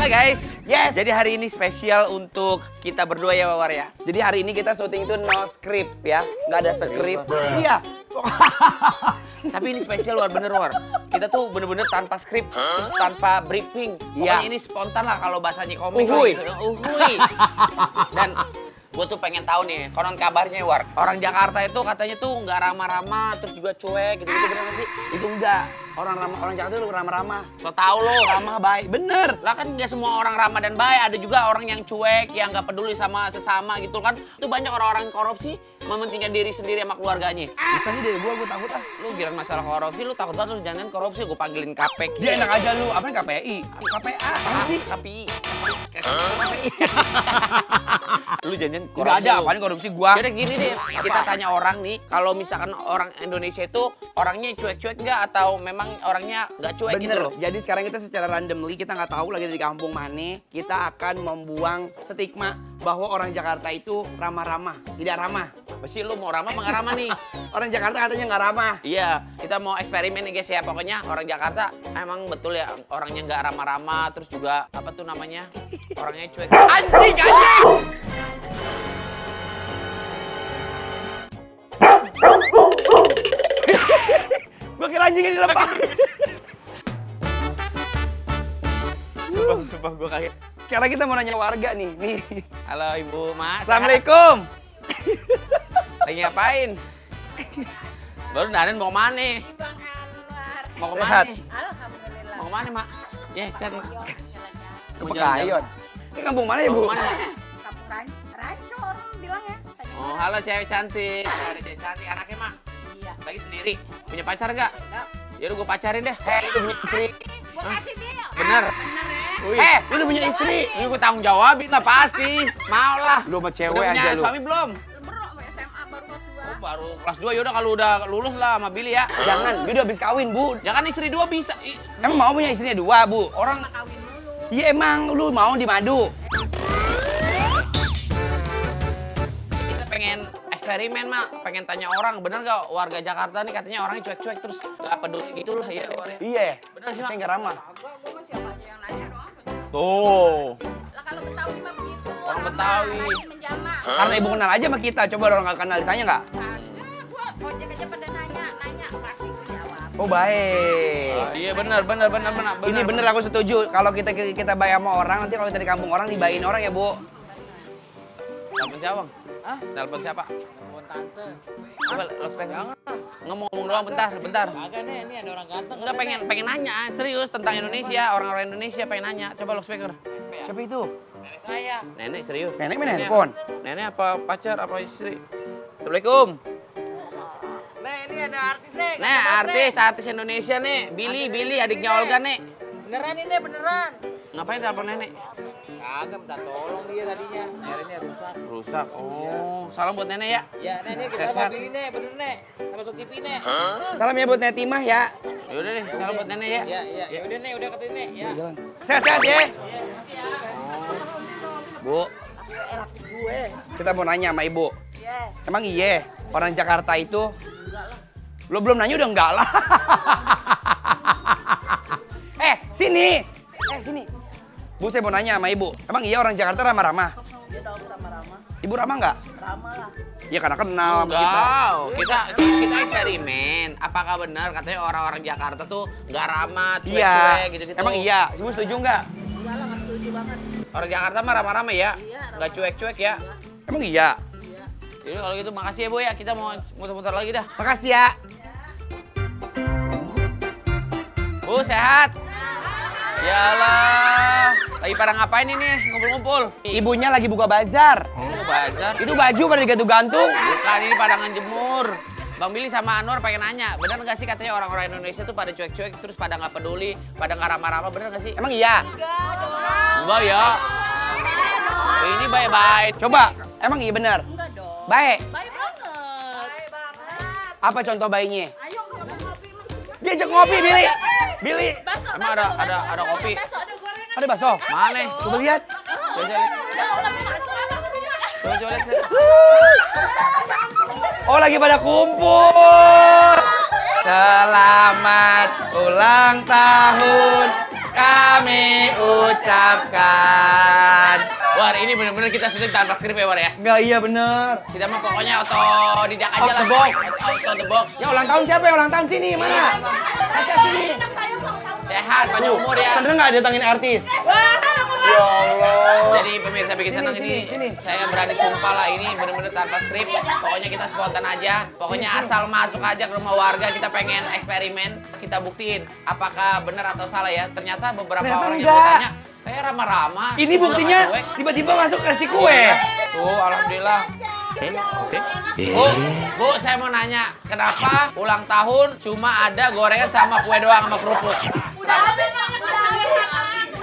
Halo guys. Yes. Jadi hari ini spesial untuk kita berdua ya War ya. Jadi hari ini kita syuting itu no script ya, nggak ada skrip. Iya. Tapi ini spesial War, bener War. Kita tuh bener-bener tanpa skrip, terus tanpa briefing. Iya. Pokoknya ini spontan lah kalau bahasanya komik. Uhuy. Gitu. Uhuy. Dan gue tuh pengen tahu nih, konon kabarnya War, orang Jakarta itu katanya tuh nggak ramah-ramah, terus juga cuek gitu-gitu, bener nggak sih? Itu enggak. Orang Jakarta itu ramah-ramah. So tau lo. Ramah baik. Bener. Lah kan nggak semua orang ramah dan baik, ada juga orang yang cuek, yang nggak peduli sama sesama gitu kan. Itu banyak orang-orang korupsi mementingkan diri sendiri sama keluarganya. Misalnya dari gue takut ah. Lu kira masalah korupsi, lu takut banget lu jangan korupsi, gue panggilin KPK. Dia enak aja lu. Apa nih KPI? KPA. Apa sih? KPI. Lu jangan korupsi. Enggak ada lu. apaan korupsi gua. Jadi gini deh, kita tanya orang nih, kalau misalkan orang Indonesia itu orangnya cuek-cuek nggak atau memang orangnya nggak cuek gitu Bener. loh? Jadi sekarang kita secara randomly, kita nggak tahu lagi dari kampung mana, kita akan membuang stigma bahwa orang Jakarta itu ramah-ramah, tidak ramah. Apa sih lu mau ramah apa nggak ramah nih? Orang Jakarta katanya nggak ramah. Iya, kita mau eksperimen nih guys ya. Pokoknya orang Jakarta emang betul ya orangnya nggak ramah-ramah, terus juga apa tuh namanya? Orangnya cuek. Anjing, anjing! Gua kira anjing ini lepas. Sumpah gue kaget. Sekarang kita mau nanya warga nih. Halo Ibu, Mas. Assalamualaikum. Lagi ngapain? Baru Danen mau kemana? Bang Anwar. Mau kemana? Sehat. Alhamdulillah. Mau kemana, Mak? Ya, sehat, Mak. Ke Pekayon. Ini kampung mana ya, Bu? Mau kemana, Mak? Kampung Ranco orang bilang ya. Tadi. Oh, halo cewek cantik. Ada cewek cantik. Anaknya, Mak? Iya. Lagi sendiri. Punya pacar nggak? Enggak. Yaudah gue pacarin deh. Lu punya istri. Gua kasih dia. Bener. Bener ya. Wih. Lu udah punya istri. Ini gue tanggung jawabin lah pasti. Mau lah. Lu sama cewek Udah punya aja lu. suami belum? Lebro sama SMA baru kelas 2. Baru kelas 2 yaudah kalau udah lulus lah sama Billy ya. Jangan, dia udah habis kawin, Bu. Jangan istri 2 bisa. Emang mau punya istrinya 2, Bu? Orang Kawin dulu. Iya emang lu mau di madu. kita pengen eksperimen, Mak. Pengen tanya orang, bener gak warga Jakarta nih katanya orangnya cuek-cuek terus gak peduli gitu lah ya. Iya. Bener sih, Mak. Kayak nggak ramah. Gua mah siapa aja yang nanya doang. Tuh. Lah kalau Betawi mah begitu. Orang ramah, Betawi. rajin menjamah. Karena ibu kenal aja sama kita. Coba orang nggak kenal ditanya nggak? Kagak, gua ojek aja pada nanya pasti gua jawab. Oh baik. Iya bener. Ini bener aku setuju. Kalau kita bayar sama orang, nanti kalau kita di kampung orang dibayain orang ya, Bu. Telepon siapa, Bang? Hah? Telepon siapa? Telepon tante. Coba loudspeaker. Ngomong doang bentar. Kagak nih, ini ada orang ganteng. Enggak pengen nanya serius tentang Indonesia, orang-orang Indonesia pengen nanya. Coba loudspeaker. Siapa itu? Nenek saya. Nenek serius. Nenek main handphone. Nenek apa pacar apa istri? Assalamualaikum. Nih, ini ada artis nih. Nih, artis Indonesia nih. Billy adiknya Olga nih. Beneran ini, beneran. Ngapain telepon nenek? Kagak, minta tolong dia tadinya. Airnya rusak. Rusak. Oh, salam buat nenek ya. Ya, nih kita Sehat. sama Billy nih, bener nih. Sama masuk TV nih. Salam ya buat Netimah ya. Yaudah deh, salam buat nenek ya. Ya udah nih, udah ketemu nih. Ya. Jalan. Sehat-sehat ya. Bu, kita mau nanya sama Ibu. Emang iya orang Jakarta itu? Lo belum nanya udah enggak lah. Sini. Sini. Bu, saya mau nanya sama Ibu. Emang iya orang Jakarta ramah-ramah? Dia tahu ramah-ramah. Ibu ramah nggak? Ramah lah. Iya karena kenal sama kita. Enggak, kita eksperimen. Apakah benar katanya orang-orang Jakarta tuh nggak ramah, Iya. cuek-cuek gitu-gitu? Emang iya? Ibu setuju nggak? Enggak lah, nggak setuju banget. Orang Jakarta mah ramah-ramah ya, nggak cuek-cuek ya. Emang iya? Jadi kalau gitu makasih ya Bu ya, kita mau muter-muter lagi dah. Makasih ya. Bu sehat? Ya Allah, lagi pada ngapain ini ngumpul-ngumpul? Ibunya lagi buka bazar. Mau bazar? Itu baju pada digantung-gantung. Bukan, ini pada ngejemur. Bang Billy sama Anwar pengen nanya, bener nggak sih katanya orang-orang Indonesia tuh pada cuek-cuek terus pada nggak peduli, pada nggak ramah-ramah, bener nggak sih? Emang iya? Enggak ya. Ini baik-baik. Coba, emang iya bener? Enggak dong. Baik. Baik banget. Baik banget. Apa contoh bayinya? Ayo kalau ngopi mah. Diajak ngopi, Billy. Billy. Emang ada kopi? Besok ada gorengan. Ada bakso? Mana? Coba lihat. Coba lihat. Coba lihat. Oh, lagi pada kumpul. Selamat ulang tahun kami ucapkan. War, ini bener-bener kita syuting tanpa skrip ya, War ya? Enggak, iya bener. Kita mah pokoknya otodidak aja Off lah. the box. Out the box. Ya ulang tahun siapa ya? Ulang tahun sini, mana? Kaca sini. Sehat, panjang umur ya. Seneng nggak datangin artis? Ya Allah. Jadi pemirsa bikin senang ini, sini. saya berani sumpah lah ini bener-bener tanpa skrip. Pokoknya kita spontan aja. Pokoknya asal masuk aja ke rumah warga, kita pengen eksperimen, kita buktiin apakah benar atau salah ya. Ternyata beberapa Ternyata orang yang enggak. gue tanya, kayak ramah-ramah. Ini buktinya tiba-tiba masuk kasih kue. Tuh, alhamdulillah. Bu, saya mau nanya, kenapa ulang tahun cuma ada gorengan sama kue doang sama kerupuk? Udah habis, Bang.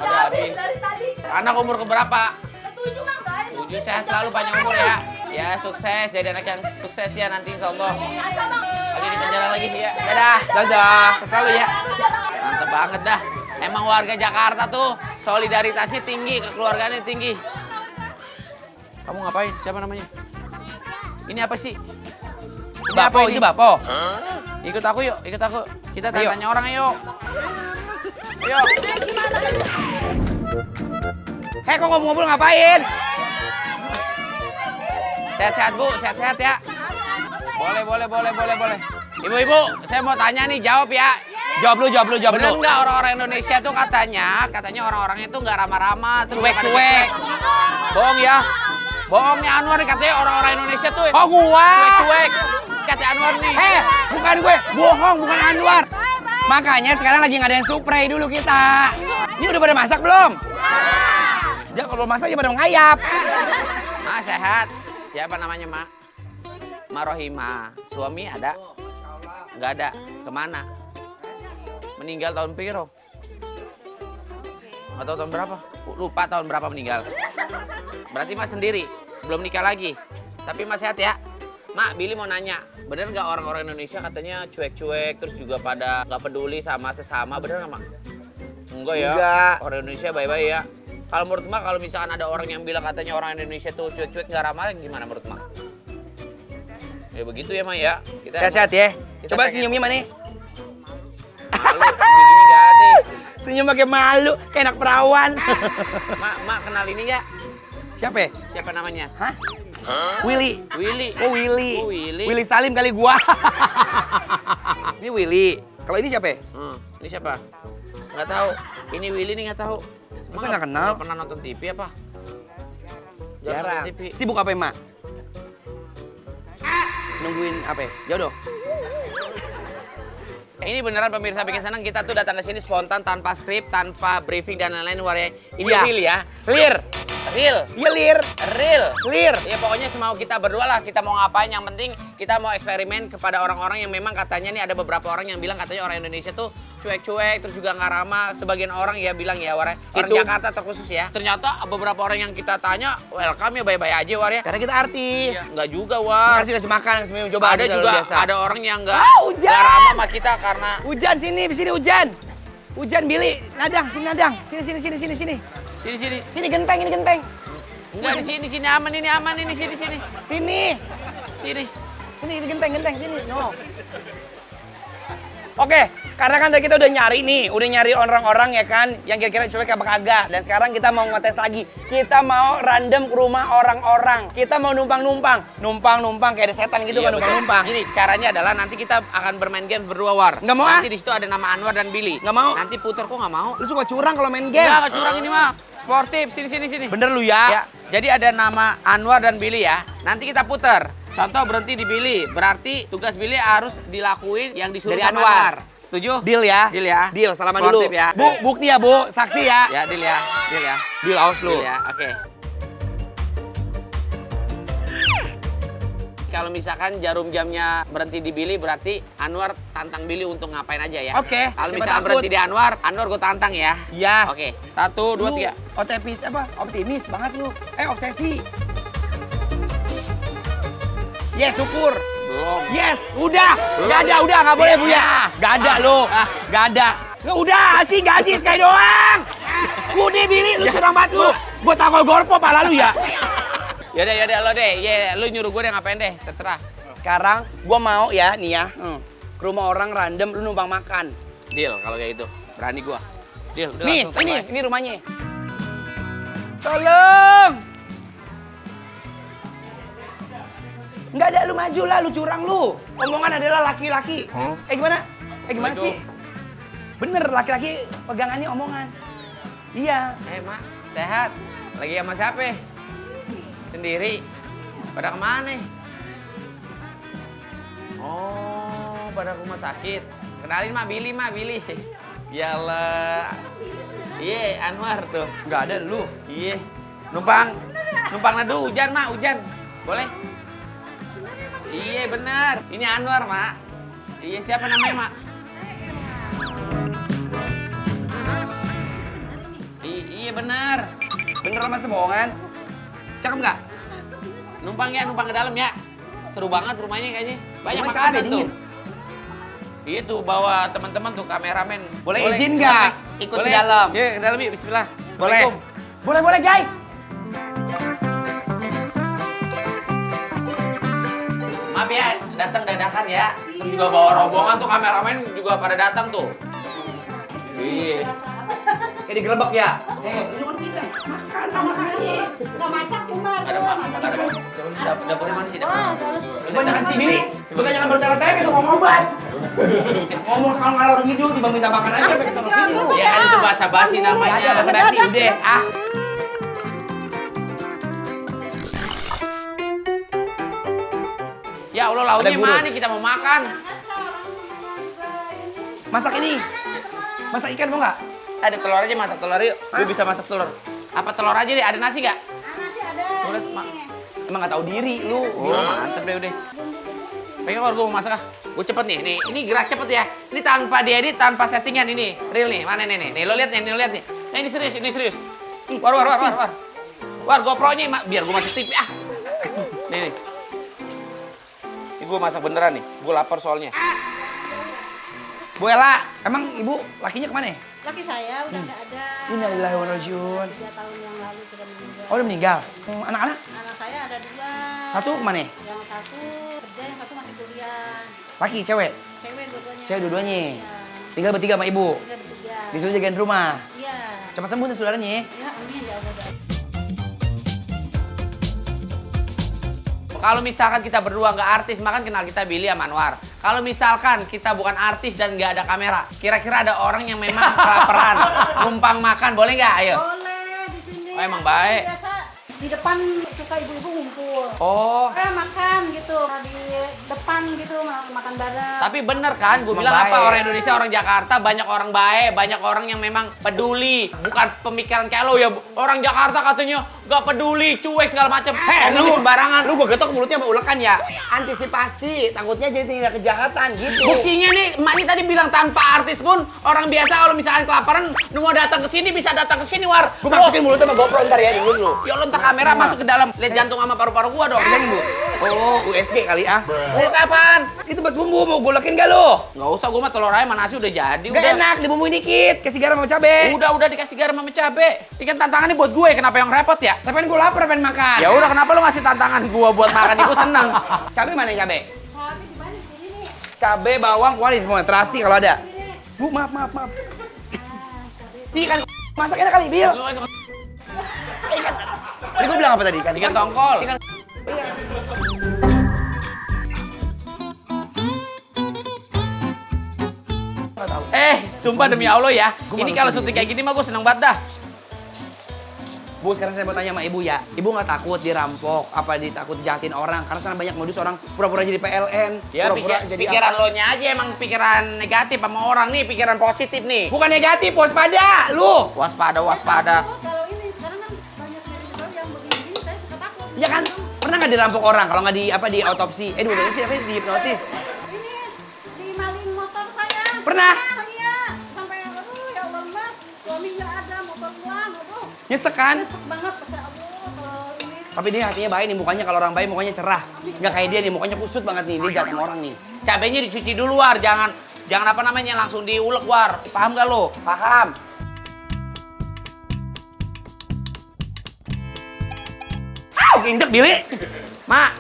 Udah habis. dari tadi. Anak umur keberapa? Ketujuh, Bang. Doain. 7, sehat selalu, panjang umur ya. Ya, sukses. Jadi anak yang sukses ya nanti insya Allah. Aja, Bang. Oke, kita jalan lagi ya. Dadah. Dadah. Sukses selalu ya. Mantep banget dah. Emang warga Jakarta tuh solidaritasnya tinggi, kekeluargaannya tinggi. Kamu ngapain? Siapa namanya? Ini apa sih? Ini Bapo, ini? itu Bapo. Ikut aku yuk, ikut aku. Kita Ayo. tanya orang yuk. Ayo. Hei, kok ngobrol ngapain? Sehat-sehat Bu, sehat-sehat ya. Boleh. Ibu-ibu, saya mau tanya nih, jawab ya. Jawab lu. Bener nggak orang-orang Indonesia tuh katanya orang-orangnya tuh nggak ramah-ramah, terus Cuek-cuek. Bohong ya. Bohongnya Anwar nih katanya orang-orang Indonesia tuh Oh, gua. cuek-cuek. Kata Anwar nih. Bukan gue, bohong, bukan Anwar. Makanya sekarang lagi ngadain spray dulu kita. Ini udah pada masak belum? Ya kalau belum masak ya pada ngayap. Ma sehat. Siapa namanya Ma? Ma Rohima. Suami ada? Nggak ada. Kemana? Meninggal tahun piro? Atau tahun berapa? Lupa tahun berapa meninggal. Berarti Mas sendiri, belum nikah lagi. Tapi Mas sehat ya. Mak, Billy mau nanya, bener nggak orang-orang Indonesia katanya cuek-cuek, terus juga pada nggak peduli sama sesama, bener nggak Mak? Enggak ya. Enggak. Orang Indonesia baik-baik ya. Kalau menurut Mak, kalau misalkan ada orang yang bilang katanya orang Indonesia tuh cuek-cuek nggak ramah, gimana menurut Mak? Ya begitu ya Mak ya. Kita Sehat-sehat ya. Kita Coba pengen- senyumnya mana? malu, begini nggak ada. Senyum pakai malu, kayak anak perawan. Mak kenal ini nggak? Siapa? Siapa namanya? Hah? Willy. Willy. Oh, Willy. Oh, Willy. Willy Salim kali gua. Ini Willy. Kalau ini siapa? Ini siapa? Nggak tahu. Ini Willy nih nggak tahu. Masa nggak kenal? Nggak pernah nonton TV apa? Jarang. Nonton TV. Sibuk apa, Mak? Nungguin apa? Jodoh. Ini beneran pemirsa bikin senang, kita tuh datang ke sini spontan tanpa skrip, tanpa briefing dan lain-lain warya. Ini Iya. real ya. Clear. Real. Iya, Lir. Real. Clear. Ya pokoknya semau kita berdua lah, kita mau ngapain, yang penting kita mau eksperimen kepada orang-orang yang memang katanya nih ada beberapa orang yang bilang katanya orang Indonesia tuh cuek-cuek, terus juga nggak ramah. Sebagian orang ya bilang ya warya, orang Itu. Jakarta terkhusus ya. Ternyata beberapa orang yang kita tanya, welcome ya, baik-baik aja warya. Karena kita artis. Nggak juga war. Kasih makan, kasih minum, coba Ada bisa, juga, luar biasa. ada orang yang nggak hujan. nggak ramah sama kita karena Hujan sini hujan. Hujan Billy, nadang, sini nadang. Sini. sini. Sini genteng, ini genteng. Enggak di sini aman ini sini. Sini. Sini. Sini ini genteng, sini. No. Oke, karena kan tadi kita udah nyari orang-orang ya kan, yang kira-kira cuek apa kagak. Dan sekarang kita mau ngetes lagi. Kita mau random ke rumah orang-orang. Kita mau numpang kayak ada setan gitu kan, Iya, betul. numpang-numpang. Gini, caranya adalah nanti kita akan bermain game berdua war. Nggak mau, Nanti di situ ada nama Anwar dan Billy. Nggak mau. Nanti puter kok nggak mau. Lu suka curang kalau main game. Enggak curang ini mah. Sportif, sini. Bener lu ya? Ya, jadi ada nama Anwar dan Billy ya. Nanti kita puter. Contoh berhenti di Billy, berarti tugas Billy harus dilakuin yang disuruh Dari sama Anwar. Anwar. Setuju? Deal ya? Deal ya. Deal, salaman dulu. Sportif ya. Bu, bukti ya Bu, saksi ya. Ya, deal ya. Deal, awas lu. Deal ya, oke. Kalau misalkan jarum jamnya berhenti di Billy, berarti Anwar tantang Billy untuk ngapain aja ya. Oke, Kalau siapa misalkan takut? berhenti di Anwar gue tantang ya. Iya. Oke, 1, 2, 3. Optimis banget lu. Obsesi. Yes, syukur. Belum. Yes, udah. Gak ada, udah. Gak boleh, Bu ya. Gak ada, lo. Gak ada. Nggak, udah, gak sekali doang. Udah, Billy, lu curang banget lu. Gue takol gorpo pala lu ya. Yaudah lo deh. Ya, lu nyuruh gue deh ngapain deh, terserah. Sekarang, gue mau ya, nih ya. Ke rumah orang random, lu numpang makan. Deal kalau kayak gitu. Berani gue. Deal, udah Nih, langsung tambah. ini rumahnya. Tolong. Nggak ada, lu maju lah, lu curang lu. Omongan adalah laki-laki. Gimana? Gimana Waduh. sih? Bener, laki-laki pegangannya omongan. Iya. Mak, sehat. Lagi sama siapa? Sendiri. Pada kemana? Oh, pada rumah sakit. Kenalin Mak, Billy. Yalah. Iya, Anwar tuh. Nggak ada lu. Iya. Numpang neduh hujan, Mak, hujan. Boleh? Iya, benar. Ini Anwar, Mak. Iya, siapa namanya, Mak? Iya, benar. Bener mas bohongan. Cakep nggak? Numpang ke dalam ya. Seru banget rumahnya kayaknya. Banyak Rumah makanan capek, tuh. dingin. Itu bawa teman-teman tuh kameramen. Boleh izin nggak ikut ke dalam? Iya, ke dalam yuk. Bismillah. Boleh. Assalamualaikum. Boleh guys. Maaf ya, datang dadakan ya. Terus juga bawa rombongan tuh kameramen juga pada datang tuh. Iya. Kayak digerebek ya. Ini kan kita makan makannya. Nggak masak cuma. Ada Mak, ada. Dapurnya mana sih? Lu jangan sih Billy. Lu kan jangan bertele-tele gitu ngomong obat. Ngomong sekarang ngalor ngidul tiba minta makan aja pakai sono sini lu. Ya kan itu bahasa basi Nggak ada namanya. basa-basi udah. Ya Allah, lauknya Ada guru. mana kita mau makan? Masak ini. Masak ikan mau nggak? Ada telur aja, masak telur yuk. Gue bisa masak telur. Apa telur aja deh, ada nasi nggak? Nasi ada. Boleh, Mak. Emang nggak tahu diri lu. Oh, mantep deh udah. Pengen kalau gue mau masak ah. Gue cepet nih, ini gerak cepet ya. Ini tanpa diedit, tanpa settingan ini. Real nih, mana nih. Nih lo lihat nih, Nah ini serius. War. War, GoPro-nya biar gue masak TV ah. Nih. Ini gue masak beneran nih. Gue lapar soalnya. Bu Ella, emang ibu lakinya kemana? Laki saya udah nggak ada. Innalillahi wa inna ilaihi raji'un. 3 tahun yang lalu sudah meninggal. Oh udah meninggal. Anak-anak? Anak saya ada 2. Satu kemana? Yang satu kerja, yang satu masih kuliah. Laki, cewek? Cewek dua-duanya. Cewek dua-duanya. Iya. Tinggal bertiga sama ibu. Tinggal bertiga. Disuruh jagain rumah. Iya. Cepat sembuh tuh saudaranya ya. Ya amin ya Allah. Kalau misalkan kita berdua nggak artis, makan kenal kita Billy sama Anwar. Kalau misalkan kita bukan artis dan nggak ada kamera, kira-kira ada orang yang memang kelaparan, numpang makan, boleh nggak? Ayo. Boleh di sini. Oh, emang baik. Biasa di depan suka ibu-ibu ngumpul. Oh. Makan gitu. Di depan gitu makan bareng. Tapi bener kan, gue Emang bilang apa, baik. orang Indonesia, orang Jakarta, banyak orang baik, banyak orang yang memang peduli. Bukan pemikiran kayak lo ya, orang Jakarta katanya gak peduli, cuek segala macam. Ngomongin sembarangan. Lu gua getok mulutnya sama ulekan ya. Antisipasi, takutnya jadi tindak kejahatan gitu. Buktinya nih, emaknya tadi bilang tanpa artis pun, orang biasa kalau misalkan kelaparan, mau datang ke sini bisa datang ke sini, War. Gua masukin mulutnya sama GoPro ntar ya, di mulut lu. Ya lo entar kamera masuk ke dalam, lihat jantung sama paru-paru gua dong. Pegangin, Bu. Oh, USG kali ah. Ulek apaan? Itu buat bumbu, mau gue ulekin gak lu? Nggak usah, gua mah telur ayam sama nasi udah jadi. Gak enak, dibumbuin dikit, kasih garam sama cabe. Udah dikasih garam sama cabe. Ini kan tantangannya buat gue, kenapa yang repot ya? Tapi kan gue lapar pengen makan. Ya udah, kenapa lu ngasih tantangan gua buat makan? Gue seneng. Cabe mana cabe? Tapi di mana sini nih? Cabe, bawang, keluarin semua, terasi kalau ada. Bu, maaf. Ikan masaknya kali, Bil. Tadi gue bilang apa tadi? Ikan tongkol. Ikan. Sumpah demi Allah ya. Ini kalau syuting kayak gini mah gue seneng banget dah. Bu, sekarang saya mau tanya sama ibu ya. Ibu nggak takut dirampok, apa ditakut jahatin orang? Karena sana banyak modus orang pura-pura jadi PLN, Ya pura-pura jadi pikiran apa. lo nya aja emang pikiran negatif sama orang nih, pikiran positif nih. Bukan negatif, waspada, lu. Waspada. Oh, kalau ini sekarang kan banyak medical yang begini saya suka takut. Ya kan? Pernah nggak dirampok orang kalau nggak di autopsi? Di autopsi apa di hipnotis? Ini dimaling motor saya. Pernah? Iya. Sampai aduh ya Allah Mas, suaminya ada motor pulang, aduh. Nyesek kan? Nyesek banget pas aduh kalau ini. Tapi dia hatinya baik nih, mukanya kalau orang baik mukanya cerah. Nggak kayak dia nih, mukanya kusut banget nih, dia jahat sama orang nih. Cabenya dicuci dulu, War. Jangan apa namanya langsung diulek, War. Paham gak lo? Paham. Injek Billy. Mak,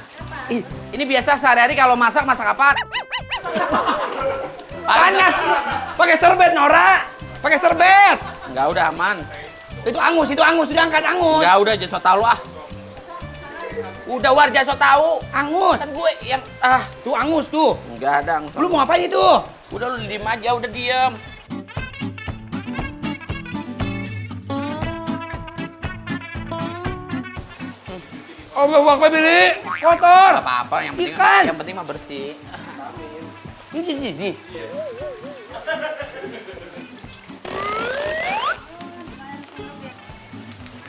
ini biasa sehari-hari kalau masak apa? Panas. Pakai serbet, Nora. Pakai serbet. Enggak, udah aman. Itu angus, udah angkat angus. Enggak, udah jangan so tau lu ah. Udah War, jangan so tau. Angus. Kan gue yang Tuh angus tuh. enggak ada. Lu mau ngapain itu? Udah lu diem aja, udah diem. Allah Akbar, Billy. Kotor. Gak apa-apa, Ikan. yang penting mah bersih. Ini.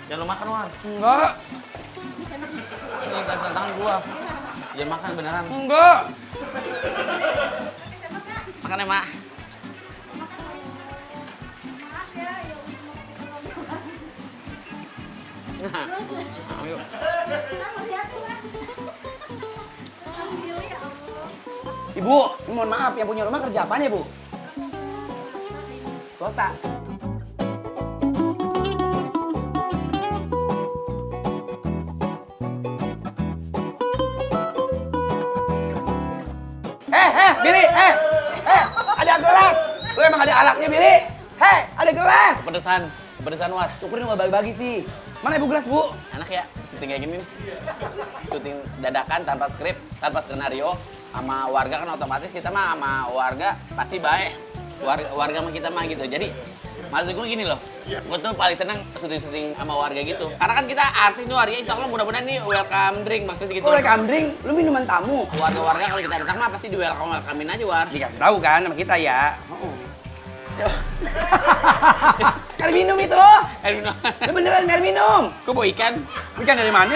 Jangan lu makan, War. Enggak. Ini tangan gua. Jangan makan beneran. Enggak. Makan ya, Mak. Nah, ayo. Ibu, mohon maaf, yang punya rumah kerja apaan ya, Bu? Swasta. Billy, ada gelas. Lu emang ada alatnya, Billy? Ada gelas. Kepedesan, War. Syukurin mau bagi-bagi sih. Mana ibu gelas, Bu? Enak ya, syuting kayak gini. Syuting dadakan tanpa skrip, tanpa skenario. Sama warga kan otomatis kita mah sama warga pasti baik. Warga sama kita mah gitu. Jadi maksud gue gini loh, gue tuh paling seneng syuting-syuting sama warga gitu. Karena kan kita artis nih warga, insya Allah mudah-mudahan nih welcome drink maksudnya gitu. Welcome drink, lu minuman tamu. Warga-warga kalau kita datang mah pasti di welcomein aja, War. Dikasih tahu kan sama kita ya. Air minum itu. Air minum. Lu beneran air minum. Kok bawa ikan? Ikan dari mana?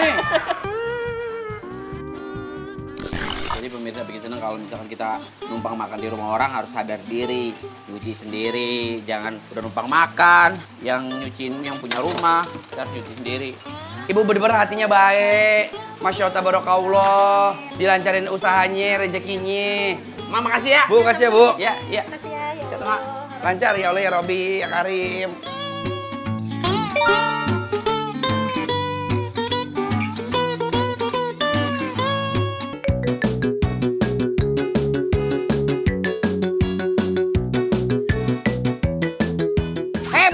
Jadi pemirsa bikin seneng kalau misalkan kita numpang makan di rumah orang harus sadar diri, nyuci sendiri, jangan udah numpang makan, yang nyuciin yang punya rumah, kita harus nyuci sendiri. Ibu bener-bener hatinya baik. Masya Allah, tabarakallah. Dilancarin usahanya, rezekinya. Ma, makasih ya. Bu, kasih ya, Bu. Ya, ya. Makasih ya, ya Siap, Allah. Mak. Lancar ya Allah, ya Robi, ya Karim.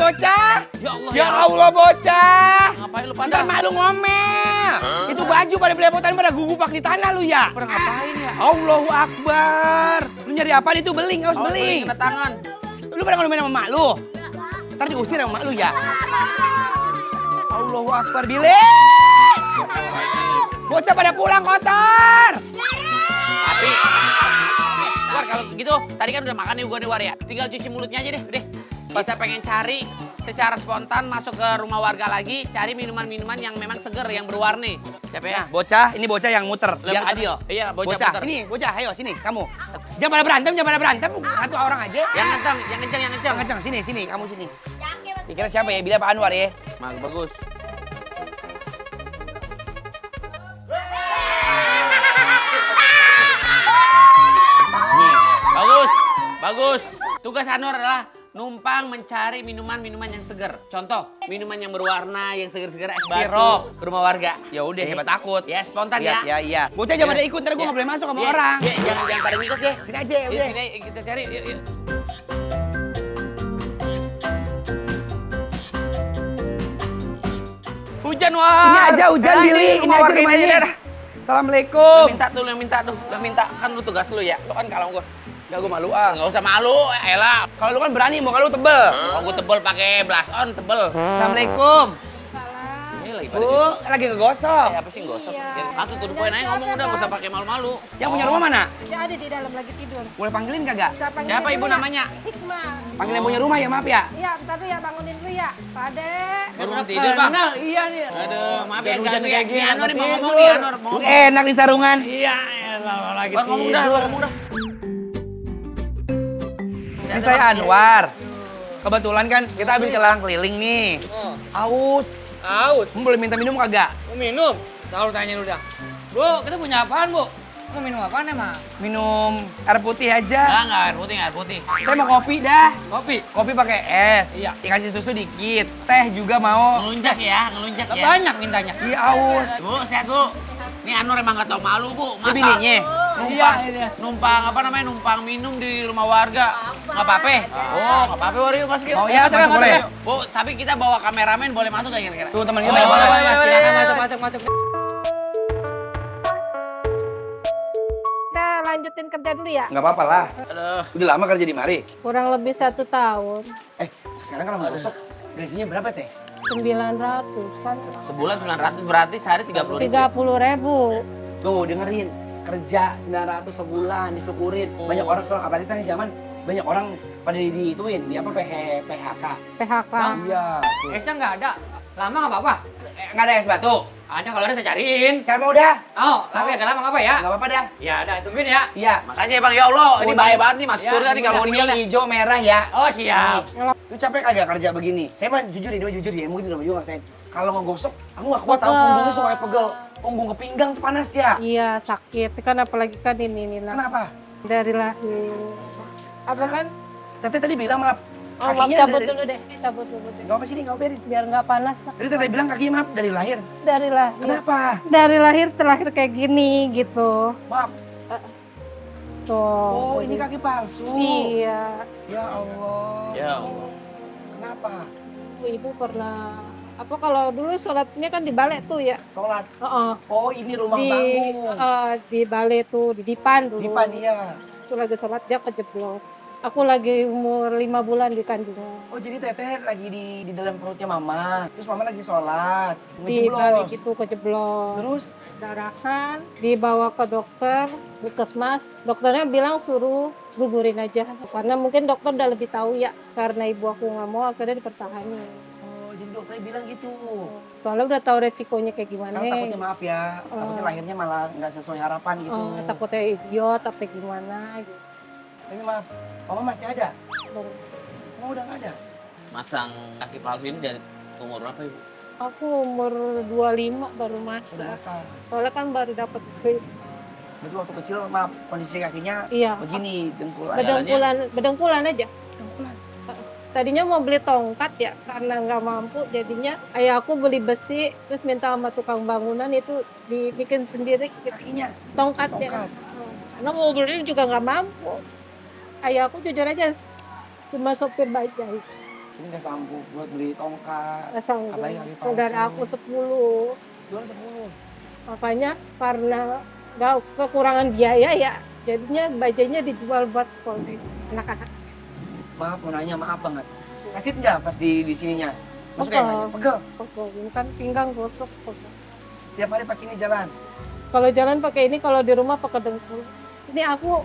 Bocah! Ya Allah, Ya Allah, bocah! Ngapain lu Ntar pada? malu ngomel. Itu baju pada belepotan pada gugupak di tanah lu ya. Pada ngapain ya? Allahu Akbar. Lu nyari apaan itu? Beling, harus beling. Kena tangan. Lu pada ngomel sama mak lu? Ntar diusir sama mak lu ya. Allahu Akbar, Billy. Bocah pada pulang kotor. Tapi, War kalau gitu, tadi kan udah makan nih gua nih War ya. Tinggal cuci mulutnya aja deh, udah. Kita pengen cari secara spontan masuk ke rumah warga lagi, cari minuman-minuman yang memang seger, yang berwarna. Siapa ya? Bocah, ini bocah yang muter. Biar muter. adil. Iya, bocah muter. Sini, bocah, ayo sini, kamu. Jangan pada berantem. Satu orang aja. Yang kencang. Yang kencang, sini, kamu sini. Dikira siapa ya? Bila Pak Anwar ya? Bagus. Nih. Bagus. Tugas Anwar adalah numpang mencari minuman-minuman yang seger. Contoh, minuman yang berwarna, yang seger-seger es batu Sirup. ke rumah warga. Ya udah, siapa takut. Ya, spontan ya. Iya. Bocah jangan pada ikut, ntar gue nggak boleh masuk sama Iya, orang. Iya, jangan pada ngikut ya. Sini aja, udah. Sini kita cari, yuk. Hujan, War. Ini aja hujan, Billy. Ini rumah aja warga ini rumahnya. aja dah. Assalamualaikum. Lu yang minta. Lu minta. Kan lu tugas lu ya. Lu kan kalau gua. Gak, gue malu ah. Nggak usah malu, elah. Kalau lu kan berani, muka lu tebel. Kalau gua tebel pakai blush on, tebel. Assalamualaikum. Ini lagi pada Bu, lagi ngegosok. apa sih gosok? Iya. Langsung to the point aja ngomong udah, nggak usah pakai malu-malu. Yang punya rumah mana? Dia ada di dalam lagi tidur. Boleh panggilin kagak? Saya panggil Siapa dulu ibu ya. namanya? Hikmah. Panggil yang punya rumah ya, maaf ya. Iya, bentar dulu ya, bangunin dulu ya. Pade. Baru mau tidur, Bang. Iya nih. Aduh, maaf ya, Hujan ganggu ya. kayak gini, Nih, Anwar nih mau tidur. ngomong nih, Anwar mau ngomong. Enak di sarungan. Iya, lagi Bang, ngomong dah, ngomong dah. Ini saya Anwar. Kebetulan kan kita habis keliling nih. Aus. Aus. Boleh minta minum kagak? Mau minum? Tahu tanya lu dah. Bu, kita punya apaan, Bu? Mau minum apaan emang? Minum air putih aja. Enggak, air putih. Saya mau kopi dah. Kopi. Kopi pakai es. Iya. Dikasih susu dikit. Teh juga mau. Ngelunjak ya. Banyak mintanya. Iya aus. Bu, sehat, Bu. Nih Anwar emang gak tau malu, Bu. Itu bininya. numpang apa namanya numpang minum di rumah warga. Nggak apa-apa. Oh, nggak apa-apa, Wario masuk yuk. Oh ya, masuk boleh. Bu, tapi kita bawa kameramen boleh masuk nggak kira-kira? Tuh teman Oh, kita. boleh, boleh, Silakan masuk. Kita lanjutin kerja dulu ya. Nggak apa-apa lah. Aduh. Udah lama kerja di mari. Kurang lebih 1 tahun. Sekarang kalau mau gosok, gajinya berapa teh? 900 kan. Sebulan 900 berarti sehari 30.000. 30.000. Tuh dengerin, kerja 900 sebulan disyukurin. Banyak orang sekarang, apalagi sekarang zaman banyak orang pada diituin, di apa PHK. PHK. Iya. Tuh. Esnya nggak ada. Lama nggak apa-apa. Nggak ada es batu. Ada kalau ada saya cariin. Cara mau udah? Oh, tapi agak lama nggak apa ya? Nggak apa-apa dah. Ya, ada tungguin ya. Iya. Makasih ya Bang, ya Allah, ini bahaya banget nih masuk Ya, surga nih kalau Kuning, meninggal. hijau, merah ya. Oh, siap. Lu capek kagak kerja begini? Saya mah jujur ya, mungkin udah juga ngerasain. Kalau ngegosok, aku nggak kuat tahu punggungnya suka pegel. Punggung ke pinggang tuh panas ya. Iya sakit. Kan apalagi kan ini lah. Kenapa? Dari lahir. Apa kan? Teteh tadi bilang maaf. Oh, maaf, cabut dulu deh. Cabut dulu deh. Gak apa sih, gak apa biarin. Biar nggak panas. Tadi teteh bilang kakinya maaf dari lahir. Dari lahir. Kenapa? Dari lahir terlahir kayak gini gitu. Maaf. Tuh. Oh, ini kaki palsu. Iya. Ya Allah. Ya Allah. Kenapa? Ibu pernah apa kalau dulu sholatnya kan di balai tuh ya. Sholat. Heeh. Oh, ini rumah Di panggung. di balai tuh di Dipan dulu. Dipan iya. Itu lagi sholat dia kejeblos. Aku lagi umur 5 bulan di kandungan. Oh, jadi teteh lagi di dalam perutnya mama. Terus mama lagi sholat. Di balik Ngejeblos. itu kejeblos. Terus? Darahan, dibawa ke dokter, puskesmas. Dokternya bilang suruh gugurin aja. Karena mungkin dokter udah lebih tahu ya. Karena ibu aku nggak mau, akhirnya dipertahankan. Oh, jadi dokternya bilang gitu. Soalnya udah tahu resikonya kayak gimana. Karena takutnya maaf ya, takutnya lahirnya malah nggak sesuai harapan gitu. Takutnya idiot, apa gimana gitu. Tapi maaf, mama masih ada? Mama udah nggak ada? Masang kaki palsu ini dari umur berapa Ibu? Aku umur 25 baru Udah masuk. masang. Soalnya kan baru dapat duit. Berarti waktu kecil maaf kondisi kakinya Iya. begini dengkul aja. Bedengkulan aja. Tadinya mau beli tongkat ya, karena nggak mampu jadinya ayah aku beli besi, terus minta sama tukang bangunan itu dibikin sendiri Kakinya. tongkatnya. Tongkat. Karena mau beli juga nggak mampu. Ayah aku jujur aja cuma sopir bajai. Ini nggak sanggup buat beli tongkat. Nggak sanggup. Apalagi kaki palsu. Saudara aku 10. Sekarang 10. Makanya karena nggak kekurangan biaya ya, jadinya bajainya dijual buat sekolah anak-anak. Maaf mau nanya, maaf banget. Sakit nggak pas di sininya? Maksudnya Pegel. nanya, pegel. Pegel, kan pinggang gosok. Pegel. Tiap hari pakai ini jalan. Kalau jalan pakai ini, kalau di rumah pakai dengkul. Ini aku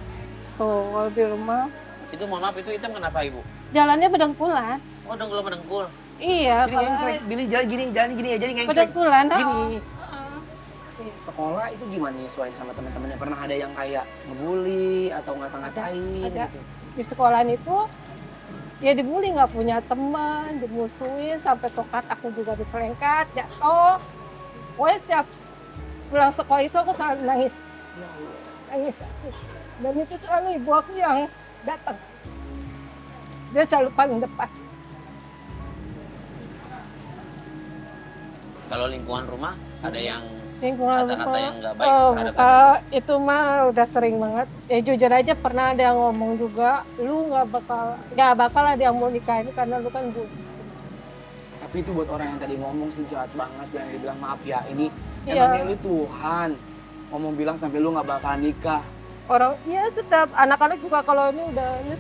tuh kalau di rumah Itu mohon maaf, itu hitam kenapa Ibu? jalannya bedengkulan. Oh, dengkul-dengkul. Iya, Gini yang sering Billy jalan gini ya, jadi nggak yang sering. bedengkulan. Gini. Sekolah itu gimana nyesuaiin sama teman-temannya? Pernah ada yang kayak ngebully atau ngata-ngatain Ada. gitu? Di sekolahan itu ya dibully, nggak punya teman, dimusuhin sampai tokat aku juga diselengkat, jatuh. Pokoknya setiap pulang sekolah itu aku selalu nangis. Nangis aku. Dan itu selalu ibu aku yang datang. Dia selalu paling depan. Kalau lingkungan rumah ada yang Lingkungan kata-kata rumah, yang nggak baik terhadap Anda? itu mah udah sering banget. Ya jujur aja pernah ada yang ngomong juga, lu nggak bakal ada yang mau nikahin karena lu kan butuh. Tapi itu buat orang yang tadi ngomong sih jahat banget, yang dibilang maaf ya, ini Iya. emangnya lu Tuhan ngomong bilang sampai lu nggak bakal nikah. Orang ya setiap anak-anak juga kalau ini udah ini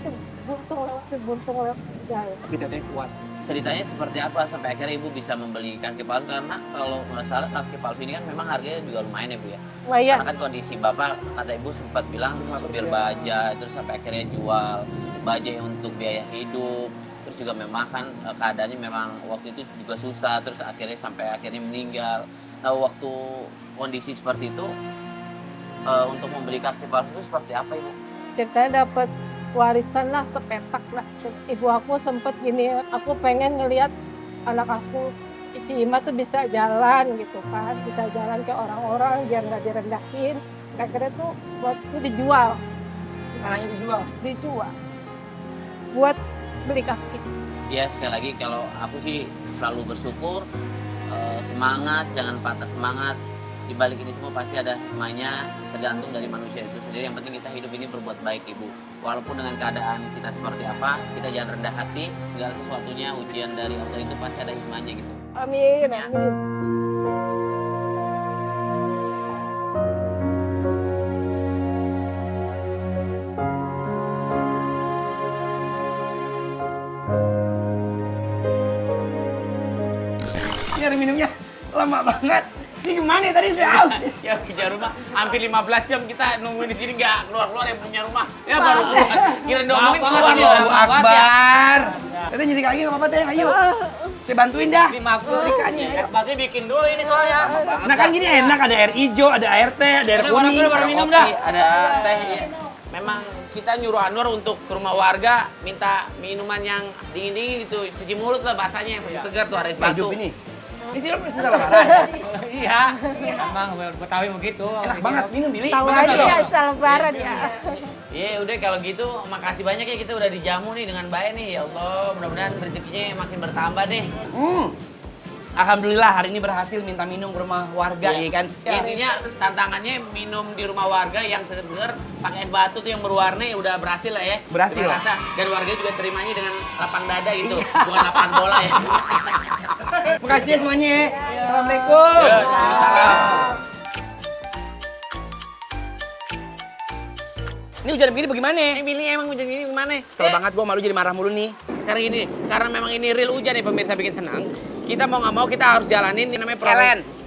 sebuntung lewat jalan. Tapi teteh kuat. Ceritanya seperti apa sampai akhirnya Ibu bisa membeli kaki palsu? Karena kalau nggak salah kaki palsu ini kan memang harganya juga lumayan ya Bu ya. Nah, iya. Karena kan kondisi Bapak, kata Ibu sempat bilang supir baja, terus sampai akhirnya jual baja untuk biaya hidup. Terus juga memang kan keadaannya memang waktu itu juga susah, terus akhirnya sampai akhirnya meninggal. Nah waktu kondisi seperti itu, untuk membeli kaki palsu itu seperti apa Ibu? Ceritanya dapat warisan lah, sepetak lah. Ibu aku sempet gini, aku pengen ngelihat anak aku, si Ima tuh bisa jalan gitu kan, bisa jalan kayak orang-orang biar nggak direndahin. Akhirnya tuh buat itu dijual, Tanahnya dijual. buat beli kaki. Ya sekali lagi kalau aku sih selalu bersyukur, semangat, jangan patah semangat. di balik ini semua pasti ada hikmahnya, tergantung dari manusia itu sendiri. Yang penting kita hidup ini berbuat baik, Ibu. Walaupun dengan keadaan kita seperti apa, kita jangan rendah hati. Segala sesuatunya ujian dari Allah itu pasti ada hikmahnya gitu. Amin, amin. Nyari minumnya lama banget. Ini gimana tadi saya haus. Ya punya rumah hampir 15 jam kita nungguin di sini nggak keluar-keluar yang punya rumah. Ya baru keluar. Kira ngomongin Maaf keluar banget loh. ya. Allahu Akbar. Kita nyetik lagi nggak apa-apa teh, ayo. Saya bantuin dah. Maaf dulu ikannya. Berarti bikin dulu ini soalnya. Nah kan gini enak, ada air hijau, ada air teh, ada air Ada kuning. orang-orang baru Ada minum kopi, dah. Ada teh. Ya. Memang kita nyuruh Anwar untuk ke rumah warga minta minuman yang dingin-dingin gitu, cuci mulut lah bahasanya yang segar-segar tuh, ada es batu. Hidup ini. Ini sih lo pasti salah lebaran. Iya. Emang Betawi begitu. Enak banget minum Billy. Tahu Makasih aja loh. ya, asal lebaran ya. Iya udah kalau gitu makasih banyak ya kita udah dijamu nih dengan baik nih. Ya Allah mudah-mudahan rezekinya makin bertambah deh. Alhamdulillah hari ini berhasil minta minum ke rumah warga ya kan. Intinya tantangannya minum di rumah warga yang seger-seger pakai es batu tuh yang berwarna udah berhasil lah ya. Berhasil. Ternyata. Dan warga juga terimanya dengan lapang dada gitu, bukan lapangan bola ya. Makasih ya semuanya. Assalamualaikum. Salam. Ini hujan begini bagaimana? Ini Billy emang hujan ini gimana? Kesel banget gua malu jadi marah mulu nih. Sekarang gini, karena memang ini real hujan nih pemirsa bikin senang. Kita mau nggak mau kita harus jalanin ini namanya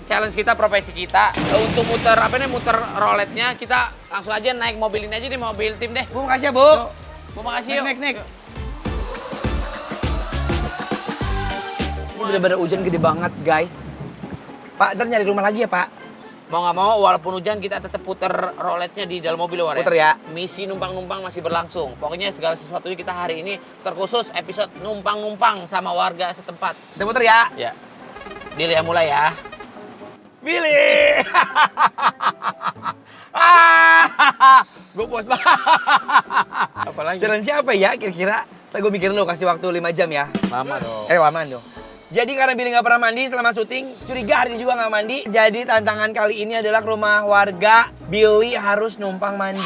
challenge kita, profesi kita. Untuk muter muter roletnya kita langsung aja naik mobil ini aja nih, mobil tim deh. Bu, makasih ya, Bu. Bu makasih yuk. Naik. Ini bener-bener hujan gede banget, guys. Pak, ntar nyari rumah lagi ya, Pak? Mau nggak mau, walaupun hujan kita tetap puter roletnya di dalam mobil war ya. Puter ya. Misi numpang-numpang masih berlangsung. Pokoknya segala sesuatunya kita hari ini terkhusus episode numpang-numpang sama warga setempat. Kita puter ya. Ya. Deal ya mulai ya. Billy. Gue puas banget. Apalagi? Challenge siapa ya kira-kira? Ntar gue mikirin lo, kasih waktu 5 jam ya. Lama dong. Lamaan dong. Jadi karena Billy nggak pernah mandi selama syuting, curiga hari ini juga nggak mandi. Jadi tantangan kali ini adalah ke rumah warga, Billy harus numpang mandi.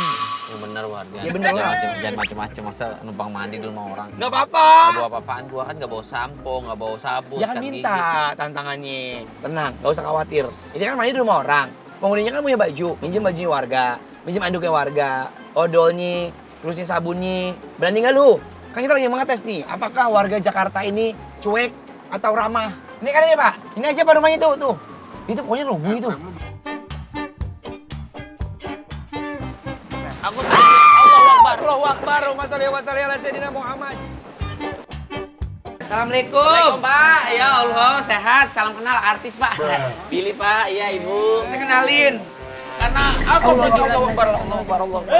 Ya bener warga. Ya bener lah. Jangan macem-macem masa numpang mandi di rumah orang. Nggak apa-apa. Gak bawa apa-apaan, gua kan gak bawa sampo, gak bawa sabun. Jangan sikat minta gigi. tantangannya. Tenang, nggak usah khawatir. Ini kan mandi di rumah orang. Penghuninya kan punya baju, minjem bajunya warga, minjem anduknya warga, odolnya, terusnya sabunnya. Berani nggak lu? Kan kita lagi mengetes nih, apakah warga Jakarta ini cuek atau ramah? Ini kan ini Pak, ini aja Pak rumahnya tuh. Itu pokoknya rubuh itu. Aku Allahu Akbar. Allahu Akbar, Allahumma sholli wa sallim ala sayyidina Muhammad. Assalamualaikum. Assalamualaikum Pak, ya Allah sehat, salam kenal artis Pak. Billy Pak, iya Ibu. Saya kenalin. Karena aku Allahu Akbar, Allahu Akbar, Allahu Akbar.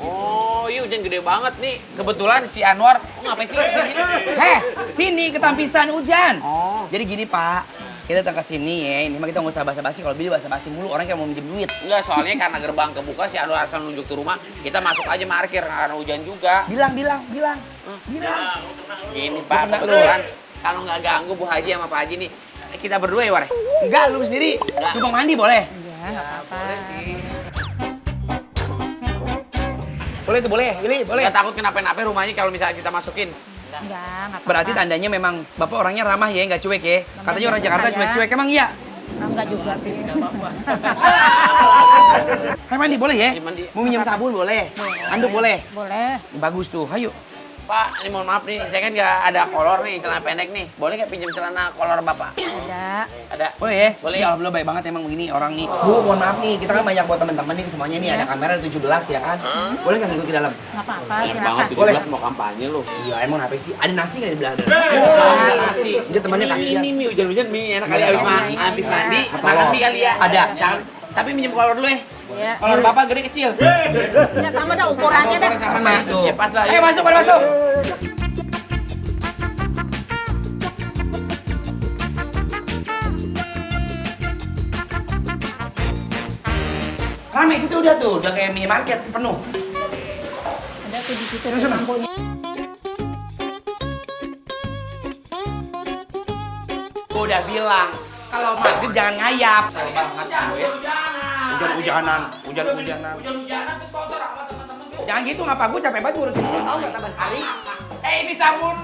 Oh, iya hujan gede banget nih. Kebetulan si Anwar, ngapain sih kesini? Heh, sini ketampisan hujan. Oh. Jadi gini Pak, kita datang ke sini ya. Ini mah kita nggak usah basa-basi. Kalau Billy basa-basi mulu, orang kayak mau minjem duit. Enggak, soalnya karena gerbang kebuka si Anwar asal nunjuk tuh rumah, kita masuk aja parkir karena hujan juga. Bilang. Ini Pak, kebetulan kalau nggak ganggu Bu Haji sama Pak Haji nih, kita berdua ya War? Enggak, lu sendiri. Enggak. Numpang mandi boleh? Ya, nggak apa-apa. Boleh tuh, boleh. Billy, boleh. Nggak takut kenapa-napa rumahnya kalau misalnya kita masukin. Enggak, nggak apa-apa. Berarti tandanya memang Bapak orangnya ramah ya, nggak cuek ya. Katanya orang Jakarta ya. cuek-cuek, emang iya? Enggak juga sih. Hai mandi boleh ya? Iya, mandi. Mau minjem sabun boleh? Anduk boleh? Boleh. Bagus tuh, ayo. Pak, ini mohon maaf nih, saya kan nggak ada kolor nih, celana pendek nih. Boleh nggak pinjam celana kolor Bapak? Ada. Ada? Boleh ya? Boleh. Ya Alhamdulillah baik banget emang begini orang nih. Bu, mohon maaf nih, kita kan banyak buat teman-teman nih semuanya nih. Ada kamera 17 ya kan? Boleh nggak ngikut ke dalam? Nggak apa-apa, Banyak silakan. banget, Boleh. 17 mau kampanye loh. Iya, emang apa sih? Ada nasi nggak di belakang? Ada nasi. Dia temannya kasihan. Ini mie hujan-hujan mie enak kali Iya, habis iya. habis mandi. Atau Makan lo. mie kali ya. Ada. Jangan, tapi minjem kolor dulu ya. Iya. Kolor Bapak gede kecil. Ya sama dah ukurannya dah. Ukuran sama nah. Tuh. Ya pas lah. Ayo masuk, pada masuk. Rame situ udah tuh, udah kayak minimarket penuh. Ada tuh di situ Terus sana. lampunya. Gua udah bilang, Kalau maghrib jangan ngayap. Hujan-hujanan. Hujan-hujanan. Hujan-hujanan terus kotor sama teman-teman tuh. Jangan gitu, ngapa gue capek banget ngurusin lu, tau nggak saban hari? Ini sabun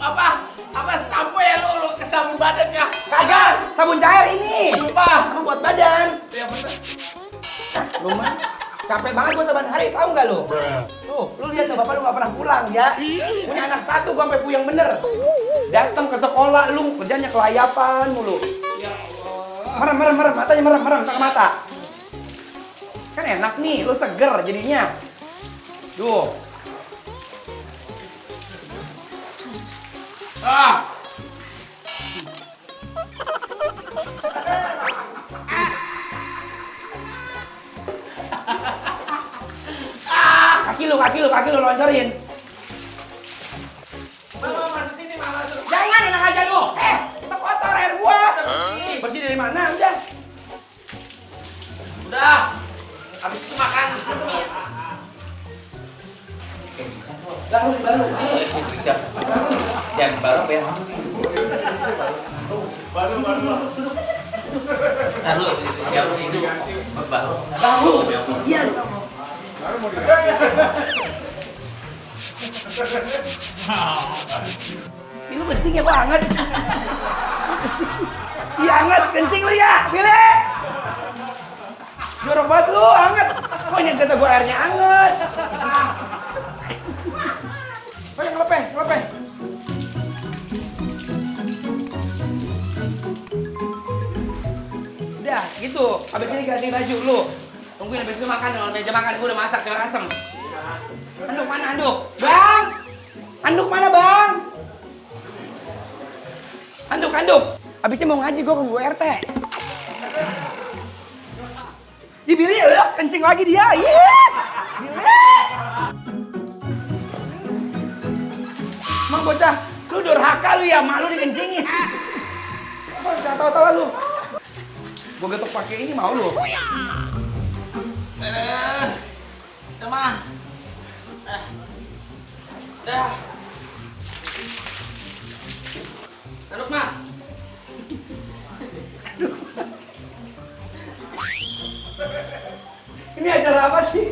apa sampo ya lu ke sabun badannya. Kagak, sabun cair ini. Lupa. Emang buat badan. Lumayan. Capek banget gue saban hari, tahu nggak lu? Tuh, lu lihat tuh bapak lu nggak pernah pulang ya. Punya anak satu, gue sampai puyeng bener. Datang ke sekolah, lu kerjanya kelayapan mulu. Ya Allah. Merem, matanya merem, tak mata. Kan enak nih, lu seger jadinya. Duh. Ah. Kaki lu loncorin. Jangan enak aja lu. Itu kotor air gua. Bersih dari mana? Udah. Habis itu makan. Baru. Jangan baru ya. Taruh ya itu baru. Iya. Ini lu kencing ya banget. Iya hangat, kencing lu ya, Billy. Jorok banget lu, hangat. Kok yang kata gua airnya hangat? Ayo ngelepeh. Udah, gitu. Abis ini ganti baju lu. Tungguin abis itu makan, meja makan gua udah masak sayur asem. Anduk mana anduk? Bang! Anduk mana bang? Anduk. Abis ini mau ngaji gua ke gua RT. Di Billy ya, kencing lagi dia. Iya. Billy. Emang bocah, lu durhaka lu ya, malu dikencingin. Apa jangan tawa-tawa lu. Gua getok pakai ini mau lu. Teman. Dah. Aduk mah. Ini acara apa sih?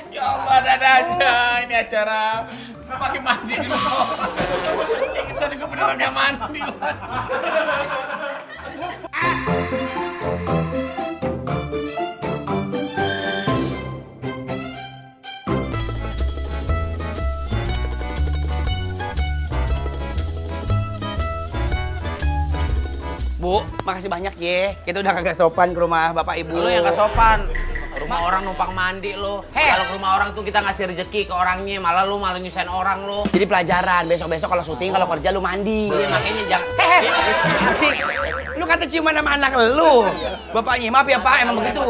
Ya Allah, ada aja ini acara pakai mandi dulu. Yang kesana gue beneran gak mandi. Bu, makasih banyak ya. Kita udah kagak sopan ke rumah Bapak Ibu. Lu yang gak sopan. Rumah orang numpang mandi lo. Kalau ke rumah orang tuh kita ngasih rezeki ke orangnya, malah nyusahin orang lo. Jadi pelajaran, besok-besok kalau syuting, kalau kerja lu mandi. Iya, makanya jangan. Lu kata ciuman sama anak lu. Bapaknya, maaf ya Pak, emang begitu.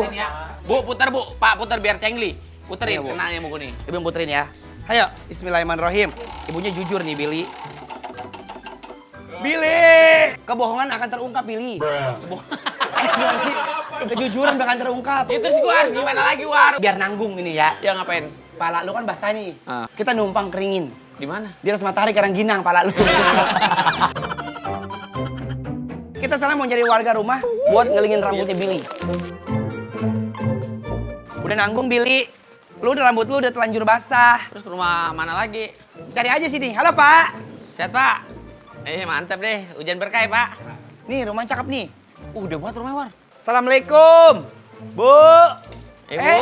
Bu, putar Bu. Pak, putar biar cengli. Puterin, Iya, Bu. kenalnya buku nih. Ibu puterin ya. Ayo, bismillahirrahmanirrahim. Ibunya jujur nih, Billy. Billy! Kebohongan akan terungkap, Billy. Gimana sih? Kejujuran akan terungkap. Itu sih gua harus gimana lagi, War? Biar nanggung ini ya. Ya ngapain? Pala lu kan basah nih. Ah. Kita numpang keringin. Di mana? Di atas matahari Karangginang pala lu. Kita sana mau nyari warga rumah buat ngelingin rambutnya Billy. Udah nanggung Billy. Lu udah rambut lu udah telanjur basah. Terus ke rumah mana lagi? Cari aja sini. Halo Pak. Sehat, Pak? Mantap deh. Hujan berkah ya, Pak. Nih rumah cakep nih. Udah buat rumah, War. Assalamualaikum. Bu. Bu.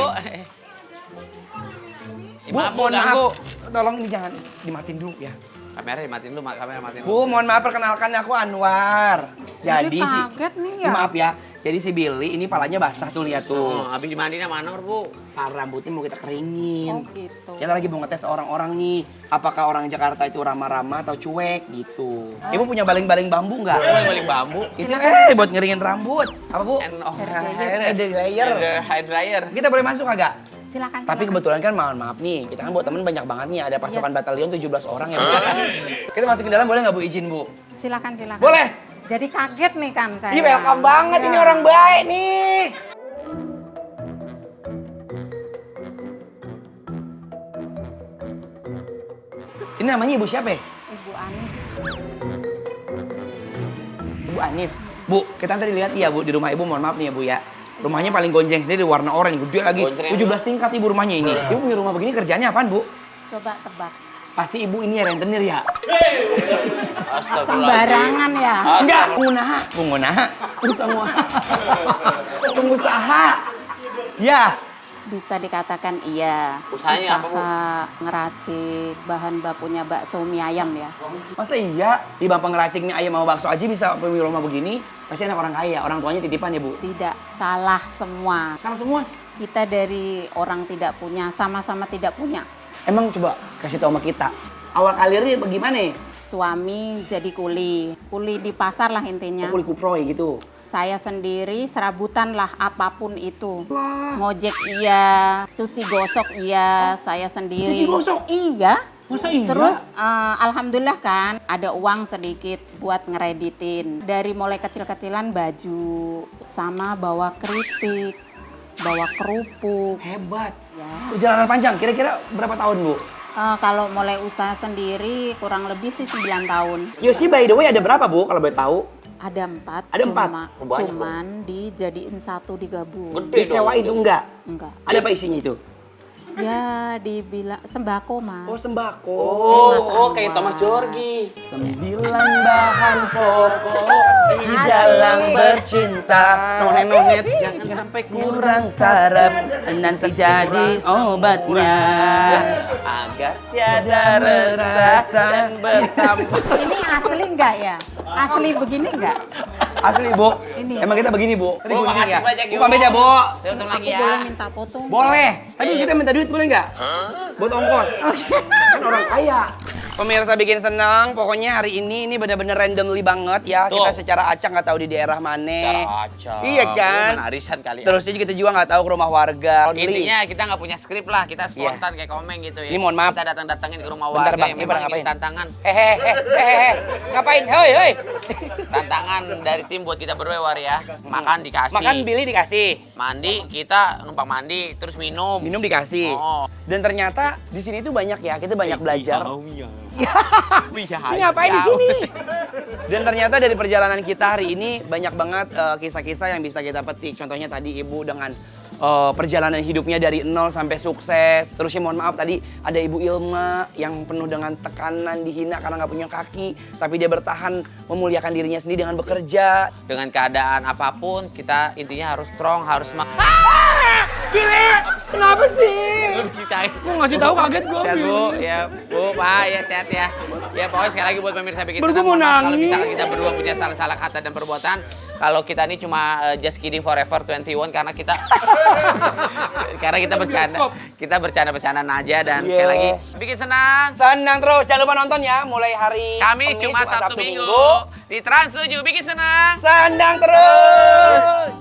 Bu, Maaf, mohon ganggu. maaf. Tolong ini jangan dimatiin dulu ya. Kamera matiin dulu, kamera matiin Bu, mohon maaf perkenalkan aku Anwar. Jadi si kaget nih ya. Maaf ya. Jadi si Billy ini palanya basah tuh lihat tuh. Habis dimandiin sama Anwar, Bu. Rambutnya mau kita keringin. Oh gitu. Kita lagi mau ngetes orang-orang nih. Apakah orang Jakarta itu ramah-ramah atau cuek gitu. Ibu punya baling-baling bambu nggak? Balik bambu. Itu buat ngeringin rambut. Apa Bu? Hair dryer. Kita boleh masuk agak? Silakan. Tapi kebetulan kan maaf nih, kita kan buat temen banyak banget nih. Ada pasukan batalion 17 orang ya Bu. Kita masuk ke dalam boleh nggak Bu izin Bu? Silakan. Boleh? Jadi kaget nih kan saya. Ih welcome banget ini orang baik nih. Ini namanya Ibu siapa ya? Ibu Anis. Ibu Anis. Bu, kita tadi lihat iya Bu di rumah Ibu, mohon maaf nih ya Bu ya. Rumahnya paling gonjeng sendiri, warna oranye, gede lagi. Gonjreng. 17 tingkat Ibu rumahnya ini. Ibu punya rumah begini kerjanya apaan Bu? Coba tebak. Pasti Ibu ini ya rentenir ya? Sembarangan ya. Enggak, pengusaha. Pengusaha. Ya. Bisa dikatakan iya. Usahanya apa, Bu? Usaha ngeracik bahan bakunya bakso mie ayam ya. Masa iya di Bang pengeracik mie ayam sama bakso aja bisa punya rumah begini? Pasti anak orang kaya, orang tuanya titipan ya Bu? Tidak, salah semua. Salah semua. Kita dari orang tidak punya, sama-sama tidak punya. Emang coba kasih tahu sama kita. Awal karirnya bagaimana? Suami jadi kuli di pasar lah intinya. Kulit kuproy gitu. Saya sendiri serabutan lah apapun itu. Wah. Ngojek iya, cuci gosok iya, saya sendiri. Cuci gosok? Iya. Masa iya? Terus alhamdulillah kan ada uang sedikit buat ngereditin. Dari mulai kecil-kecilan baju, sama bawa keripik, bawa kerupuk. Hebat. Ya. Perjalanan panjang, kira-kira berapa tahun Bu? Kalau mulai usaha sendiri kurang lebih sih 9 tahun. Yosi by the way ada berapa Bu kalau boleh tahu? Ada 4. Ada 4? Banyak, Cuman dijadiin satu digabung. Gede Disewa dong. itu enggak? Enggak. Ada apa isinya itu? Ya dibilang sembako mas. Oh sembako. Kayak Thomas Jorgi. 9 bahan pokok di dalam bercinta. Nonet-nonet jangan sampai kurang sarap, nanti jadi obatnya Agar tiada rasa dan bertambah. Ini asli enggak ya? Asli begini enggak? Asli Bu. Ini. Emang kita begini Bu. Tadi Bu, gua makasih ya. banyak, Bu Yu. pamit ya Bu. Saya untung lagi Aku ya. boleh minta potong? Boleh. Tapi kita minta duit boleh nggak? Buat ongkos. Kan orang kaya. Pemirsa bikin senang, pokoknya hari ini benar-benar randomly banget ya. Tuh. Kita secara acak nggak tahu di daerah mana. Acak. Iya kan? Mana arisan kali ya. Terus kita juga nggak tahu ke rumah warga. Intinya kita nggak punya skrip lah, kita spontan kayak komeng gitu ya. Ini mohon maaf. Kita datang-datangin ke rumah Bentar, warga Bang, yang ini memang pada ingin ngapain? tantangan. Hehehe. Ngapain? Hoi. Tantangan dari tim buat kita berdua War ya. Makan dikasih. Makan Billy dikasih. Mandi kita numpang mandi terus minum. Minum dikasih. Oh. Dan ternyata di sini tuh banyak ya, kita banyak belajar. Iya. Ini ngapain di sini? Dan ternyata dari perjalanan kita hari ini banyak banget kisah-kisah yang bisa kita petik. Contohnya tadi Ibu dengan perjalanan hidupnya dari nol sampai sukses. Terus ya mohon maaf tadi ada Ibu Ilma yang penuh dengan tekanan, dihina karena nggak punya kaki. Tapi dia bertahan memuliakan dirinya sendiri dengan bekerja. Dengan keadaan apapun kita intinya harus strong, harus semangat. Billy, kenapa sih? Kita Mau ngasih tahu kaget gue, sehat, Bu. Billy. Ya, Bu, Pak, ya sehat ya. Ya pokoknya sekali lagi buat pemirsa bikin Baru senang, gua mau mohon maaf kalau nangis. misalkan kita berdua punya salah-salah kata dan perbuatan. Kalau kita ini cuma just kidding forever 21 karena kita bercanda. Kita bercanda-bercandaan aja dan Iya. sekali lagi bikin senang. Senang terus, jangan lupa nonton ya mulai hari Kami Kamis, cuma Jumat, Sabtu Minggu di Trans 7 bikin senang. Sandang terus.